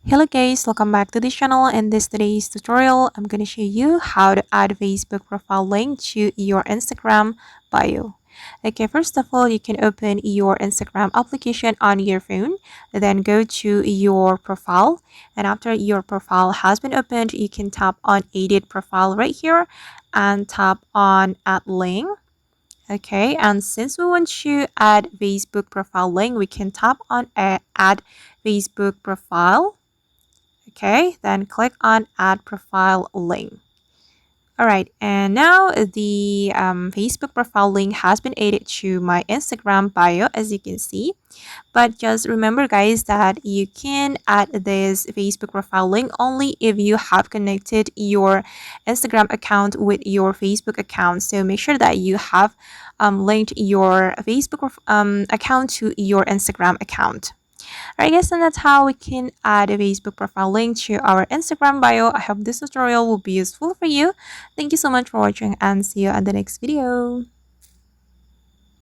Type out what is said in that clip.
Hello guys, welcome back to this channel. In this today's tutorial, I'm going to show you how to add Facebook profile link to your Instagram bio. Okay, first of all, you can open your Instagram application on your phone, then go to your profile, and after your profile has been opened, you can tap on edit profile right here and tap on add link. Okay, and since we want to add Facebook profile link, we can tap on add Facebook profile. Okay, then click on add profile link. All right, and now the Facebook profile link has been added to my Instagram bio, as you can see. But just remember, guys, that you can add this Facebook profile link only if you have connected your Instagram account with your Facebook account. So make sure that you have linked your Facebook account to your Instagram account. Alright guys, and that's how we can add a Facebook profile link to our Instagram bio. I hope this tutorial will be useful for you. Thank you so much for watching and see you on the next video.